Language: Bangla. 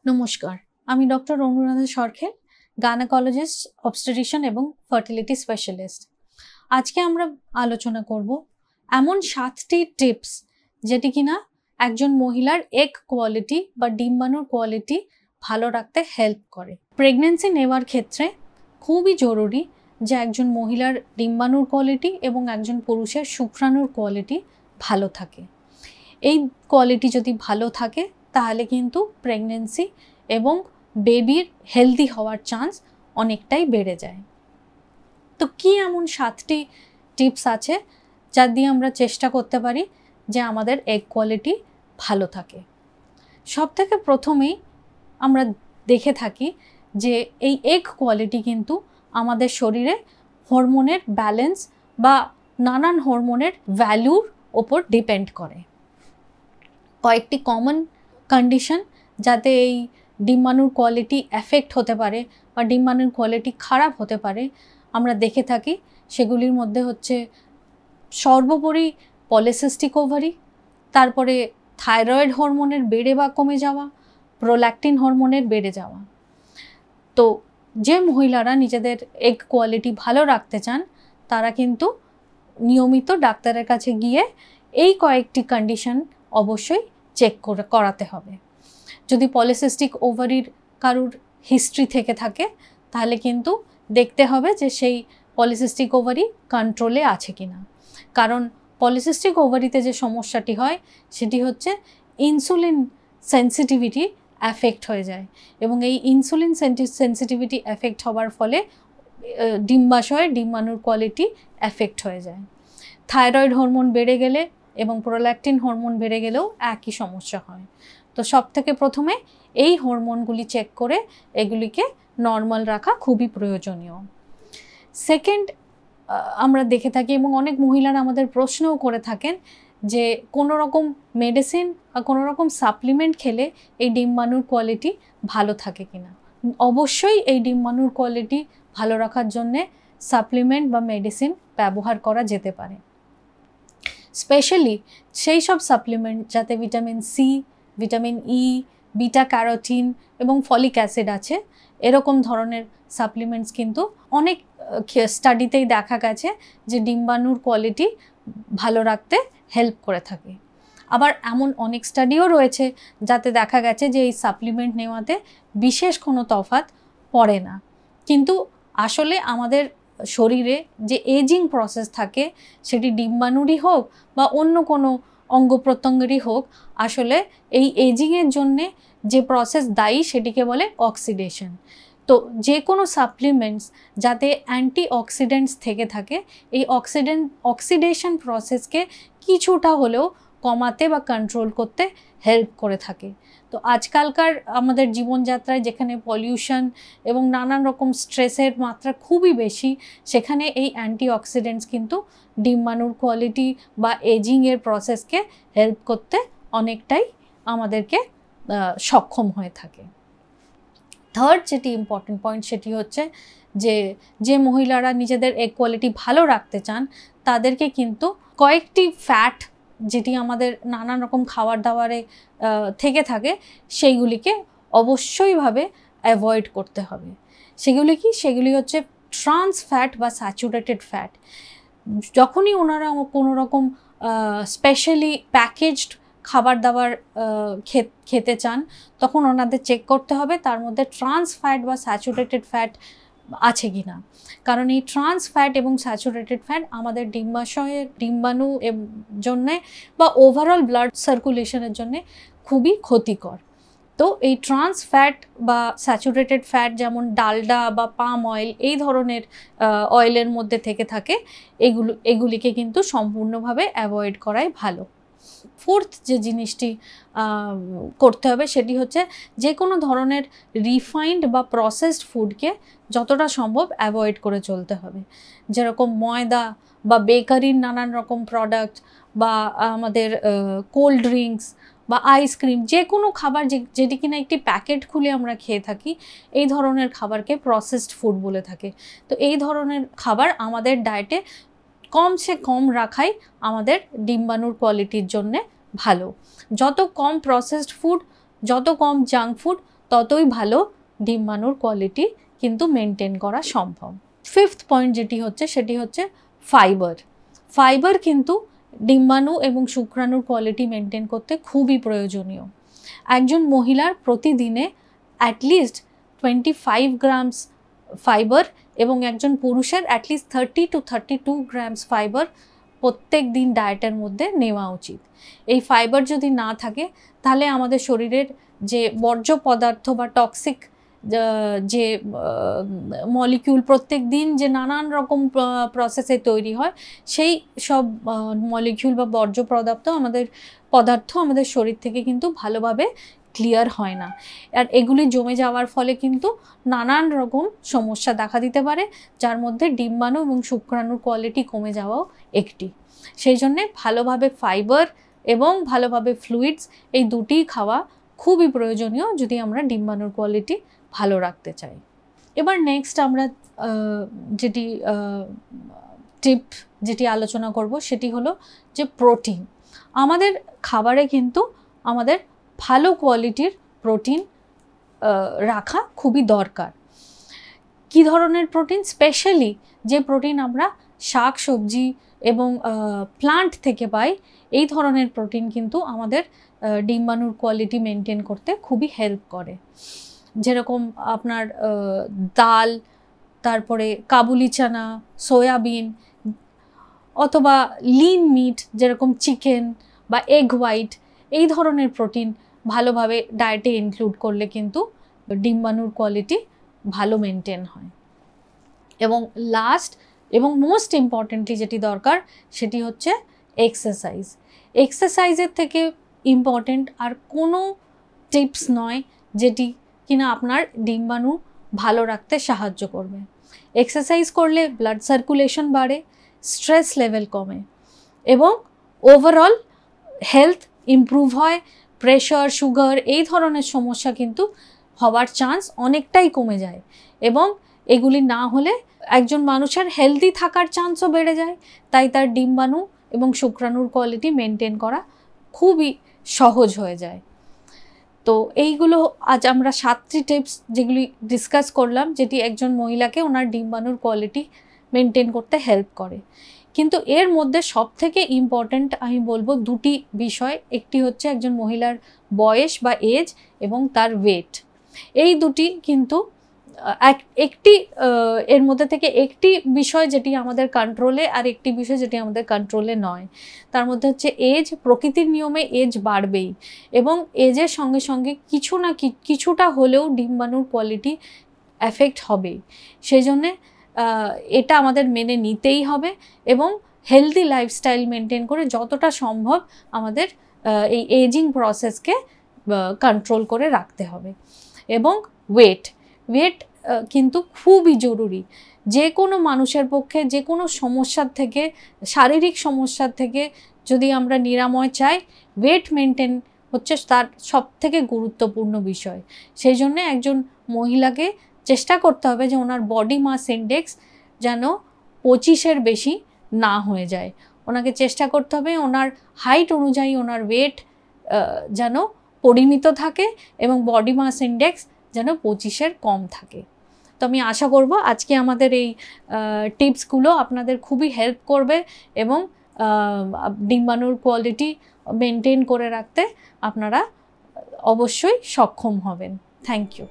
নমস্কার, আমি doctor Anuradha Sarkhel, gynaecologist, obstetrician এবং ফার্টিলিটি স্পেশালিস্ট। আজকে আমরা আলোচনা করব এমন 7টি টিপস যেটি কিনা একজন মহিলার এগ কোয়ালিটি বা ডিম্বাণুর কোয়ালিটি ভালো রাখতে হেল্প করে। প্রেগন্যান্সি নেওয়ার ক্ষেত্রে খুবই জরুরি যে একজন মহিলার ডিম্বাণুর কোয়ালিটি এবং একজন পুরুষের শুক্রাণুর কোয়ালিটি ভালো থাকে। এই কোয়ালিটি যদি ভালো থাকে তাহলে কিন্তু প্রেগন্যান্সি এবং বেবির হেলদি হওয়ার চান্স অনেকটাই বেড়ে যায়। তো কি এমন 7টি টিপস আছে যা দিয়ে আমরা চেষ্টা করতে পারি যে আমাদের এগ কোয়ালিটি ভালো থাকে? সবথেকে প্রথমেই আমরা দেখে থাকি যে এই এগ কোয়ালিটি কিন্তু আমাদের শরীরে হরমোনের ব্যালেন্স বা নানান হরমোনের ভ্যালুর ওপর ডিপেন্ড করে। কয়েকটি কমন কন্ডিশন যাতে এই ডিম্বাণুর কোয়ালিটি এফেক্ট হতে পারে বা ডিম্বাণুর কোয়ালিটি খারাপ হতে পারে আমরা দেখে থাকি। সেগুলির মধ্যে হচ্ছে সর্বোপরি পলিসিস্টিক ওভারি, তারপরে থাইরয়েড হরমোনের বেড়ে বা কমে যাওয়া, প্রোল্যাকটিন হরমোনের বেড়ে যাওয়া। তো যে মহিলারা নিজেদের এগ কোয়ালিটি ভালো রাখতে চান তারা কিন্তু নিয়মিত ডাক্তারের কাছে গিয়ে এই কয়েকটি কন্ডিশন অবশ্যই চেক করাতে হবে। যদি পলিসিস্টিক ওভারির কারুর হিস্ট্রি থেকে থাকে তাহলে কিন্তু দেখতে হবে যে সেই পলিসিস্টিক ওভারি কন্ট্রোলে আছে কিনা। কারণ পলিসিস্টিক ওভারিতে যে সমস্যাটি হয় সেটি হচ্ছে ইনসুলিন সেন্সিটিভিটি অ্যাফেক্ট হয়ে যায় এবং এই ইনসুলিন সেন্সিটিভিটি অ্যাফেক্ট হওয়ার ফলে ডিম্বাশয়ের ডিম্বাণুর কোয়ালিটি অ্যাফেক্ট হয়ে যায়। থাইরয়েড হরমোন বেড়ে গেলে এবং প্রোল্যাকটিন হরমোন বেড়ে গেলেও একই সমস্যা হয়। তো সব থেকে প্রথমে এই হরমোনগুলি চেক করে এগুলিকে নর্মাল রাখা খুবই প্রয়োজনীয়। সেকেন্ড, আমরা দেখে থাকি এবং অনেক মহিলারা আমাদের প্রশ্নও করে থাকেন যে কোনো রকম মেডিসিন বা কোনো রকম সাপ্লিমেন্ট খেলে এই ডিম্বাণুর কোয়ালিটি ভালো থাকে কিনা। অবশ্যই এই ডিম্বাণুর কোয়ালিটি ভালো রাখার জন্যে সাপ্লিমেন্ট বা মেডিসিন ব্যবহার করা যেতে পারে। স্পেশালি সেই সব সাপ্লিমেন্ট যাতে vitamin C, vitamin E, beta carotene এবং ফলিক অ্যাসিড আছে, এরকম ধরনের সাপ্লিমেন্টস কিন্তু অনেক স্টাডিতেই দেখা গেছে যে ডিম্বাণুর কোয়ালিটি ভালো রাখতে হেল্প করে থাকে। আবার এমন অনেক স্টাডিও রয়েছে যাতে দেখা গেছে যে এই সাপ্লিমেন্ট নেওয়াতে বিশেষ কোনো তফাৎ পড়ে না। কিন্তু আসলে আমাদের শরীরে যে এজিং প্রসেস থাকে সেটি ডিম্বাণুরই হোক বা অন্য কোনো অঙ্গ প্রত্যঙ্গেরই হোক, আসলে এই এজিংয়ের জন্যে যে প্রসেস দায়ী সেটিকে বলে অক্সিডেশন। তো যে কোনো সাপ্লিমেন্টস যাতে অ্যান্টিঅক্সিডেন্টস থেকে থাকে এই অক্সিডেশন প্রসেসকে কিছুটা হলেও কমাতে বা কন্ট্রোল করতে হেল্প করে থাকে। তো আজকালকার আমাদের জীবনযাত্রায় যেখানে পলিউশন এবং নানান রকম স্ট্রেসের মাত্রা খুবই বেশি, সেখানে এই অ্যান্টিঅক্সিডেন্টস কিন্তু ডিম্বাণুর কোয়ালিটি বা এজিংয়ের প্রসেসকে হেল্প করতে অনেকটাই আমাদেরকে সক্ষম হয়ে থাকে। থার্ড যেটি ইম্পর্টেন্ট পয়েন্ট সেটি হচ্ছে যে মহিলারা নিজেদের এগ কোয়ালিটি ভালো রাখতে চান তাদেরকে কিন্তু কয়েকটি ফ্যাট যেটি আমাদের নানান রকম খাবার দাবারে থেকে থাকে সেইগুলিকে অবশ্যইভাবে অ্যাভয়েড করতে হবে। সেগুলি হচ্ছে ট্রান্স ফ্যাট বা স্যাচুরেটেড ফ্যাট। যখনই ওনারা কোনো রকম স্পেশালি প্যাকেজড খাবার দাবার খেতে চান তখন ওনাদের চেক করতে হবে তার মধ্যে ট্রান্স ফ্যাট বা স্যাচুরেটেড ফ্যাট আছে কি না। কারণ এই ট্রান্স ফ্যাট এবং স্যাচুরেটেড ফ্যাট আমাদের ডিম্বাণু জন্যে বা ওভারঅল ব্লাড সার্কুলেশনের জন্যে খুবই ক্ষতিকর। তো এই ট্রান্স ফ্যাট বা স্যাচুরেটেড ফ্যাট যেমন ডালডা বা পাম অয়েল এই ধরনের অয়েলের মধ্যে থেকে থাকে, এগুলিকে কিন্তু সম্পূর্ণভাবে অ্যাভয়েড করাই ভালো। ফোর্থ যে জিনিসটি করতে হবে সেটি হচ্ছে যে কোনো ধরনের রিফাইন্ড বা প্রসেসড ফুডকে যতটা সম্ভব অ্যাভয়েড করে চলতে হবে। যেরকম ময়দা বা বেকারির নানান রকম প্রোডাক্ট বা আমাদের কোল্ড ড্রিঙ্কস বা আইসক্রিম, যে কোনো খাবার যেটি কিনা একটি প্যাকেট খুলে আমরা খেয়ে থাকি, এই ধরনের খাবারকে প্রসেসড ফুড বলে থাকে। তো এই ধরনের খাবার আমাদের ডায়েটে কমসে কম রাখাই আমাদের ডিম্বাণুর কোয়ালিটির জন্যে ভালো। যত কম প্রসেসড ফুড, যত কম জাঙ্ক ফুড, ততই ভালো ডিম্বাণুর কোয়ালিটি কিন্তু মেনটেন করা সম্ভব। ফিফথ পয়েন্ট যেটি হচ্ছে সেটি হচ্ছে ফাইবার। ফাইবার কিন্তু ডিম্বাণু এবং শুক্রাণুর কোয়ালিটি মেনটেন করতে খুবই প্রয়োজনীয়। একজন মহিলার প্রতিদিনে অ্যাটলিস্ট 25 গ্রামস ফাইবার এবং একজন পুরুষের অ্যাটলিস্ট 30 to 32 গ্রামস ফাইবার প্রত্যেক দিন ডায়েটের মধ্যে নেওয়া উচিত। এই ফাইবার যদি না থাকে তাহলে আমাদের শরীরের যে বর্জ্য পদার্থ বা টক্সিক যে মলিকিউল প্রত্যেক দিন যে নানান রকম প্রসেসে তৈরি হয়, সেই সব মলিকিউল বা বর্জ্য পদার্থ আমাদের শরীর থেকে কিন্তু ভালোভাবে ক্লিয়ার হয় না। আর এগুলি জমে যাওয়ার ফলে কিন্তু নানান রকম সমস্যা দেখা দিতে পারে, যার মধ্যে ডিম্বাণু এবং শুক্রাণুর কোয়ালিটি কমে যাওয়াও একটি। সেই জন্যে ভালোভাবে ফাইবার এবং ভালোভাবে ফ্লুইডস এই দুটিই খাওয়া খুবই প্রয়োজনীয় যদি আমরা ডিম্বাণুর কোয়ালিটি ভালো রাখতে চাই। এবার নেক্সট আমরা যেটি আলোচনা করব সেটি হলো যে প্রোটিন। আমাদের খাবারে কিন্তু আমাদের ভালো কোয়ালিটির প্রোটিন রাখা খুবই দরকার। কি ধরনের প্রোটিন? স্পেশালি যে প্রোটিন আমরা শাক সবজি এবং প্লান্ট থেকে পাই, এই ধরনের প্রোটিন কিন্তু আমাদের ডিম্বাণুর কোয়ালিটি মেনটেন করতে খুবই হেল্প করে। যেরকম আপনার ডাল, তারপরে কাবুলি চানা, সয়াবিন, অথবা লিন মিট যেরকম চিকেন বা এগ হোয়াইট, এই ধরনের প্রোটিন ভালোভাবে ডায়েটে ইনক্লুড করলে কিন্তু ডিম্বাণুর কোয়ালিটি ভালো মেনটেন হয়। এবং লাস্ট এবং মোস্ট ইম্পর্টেন্টলি যেটি দরকার সেটি হচ্ছে এক্সারসাইজ। এক্সারসাইজের থেকে ইম্পর্টেন্ট আর কোনো টিপস নয় যেটি কিনা আপনার ডিম্বাণু ভালো রাখতে সাহায্য করবে। এক্সারসাইজ করলে ব্লাড সার্কুলেশন বাড়ে, স্ট্রেস লেভেল কমে এবং ওভারঅল হেলথ ইমপ্রুভ হয়। প্রেশার, সুগার এই ধরনের সমস্যা কিন্তু হওয়ার চান্স অনেকটাই কমে যায় এবং এগুলি না হলে একজন মানুষের হেলদি থাকার চান্সও বেড়ে যায়। তাই তার ডিম্বাণু এবং শুক্রাণুর কোয়ালিটি মেনটেন করা খুবই সহজ হয়ে যায়। তো এইগুলো আজ আমরা 7টি টিপস যেগুলি ডিসকাস করলাম, যেটি একজন মহিলাকে ওনার ডিম্বাণুর কোয়ালিটি মেনটেন করতে হেল্প করে। কিন্তু এর মধ্যে সবথেকে ইম্পর্ট্যান্ট আমি বলবো দুটি বিষয়। একটি হচ্ছে একজন মহিলার বয়স বা এজ এবং তার ওয়েট। এই দুটি কিন্তু এর মধ্যে থেকে একটি বিষয় যেটি আমাদের কন্ট্রোলে আর একটি বিষয় যেটি আমাদের কন্ট্রোলে নয়। তার মধ্যে হচ্ছে এজ। প্রকৃতির নিয়মে এজ বাড়বেই এবং এজের সঙ্গে সঙ্গে কিছুটা হলেও ডিম্বাণুর কোয়ালিটি এফেক্ট হবেই। সেই জন্যে এটা আমাদের মেনে নিতেই হবে এবং হেলদি লাইফস্টাইল মেনটেন করে যতটা সম্ভব আমাদের এই এজিং প্রসেসকে কন্ট্রোল করে রাখতে হবে। এবং ওয়েট কিন্তু খুবই জরুরি। যে কোনো মানুষের পক্ষে যে কোনো সমস্যার থেকে, শারীরিক সমস্যার থেকে যদি আমরা নিরাময় চাই, ওয়েট মেনটেন হচ্ছে তার সবথেকে গুরুত্বপূর্ণ বিষয়। সেই জন্য একজন মহিলাকে চেষ্টা করতে হবে যে ওনার বডি মাস ইন্ডেক্স যেন 25-এর বেশি না হয়ে যায়। ওনাকে চেষ্টা করতে হবে ওনার হাইট অনুযায়ী ওনার ওয়েট যেন পরিমিত থাকে এবং বডি মাস ইন্ডেক্স যেন 25-এর কম থাকে। তো আমি আশা করব আজকে আমাদের এই টিপসগুলো আপনাদের খুবই হেল্প করবে এবং ডিম্বাণুর কোয়ালিটি মেনটেন করে রাখতে আপনারা অবশ্যই সক্ষম হবেন। Thank you.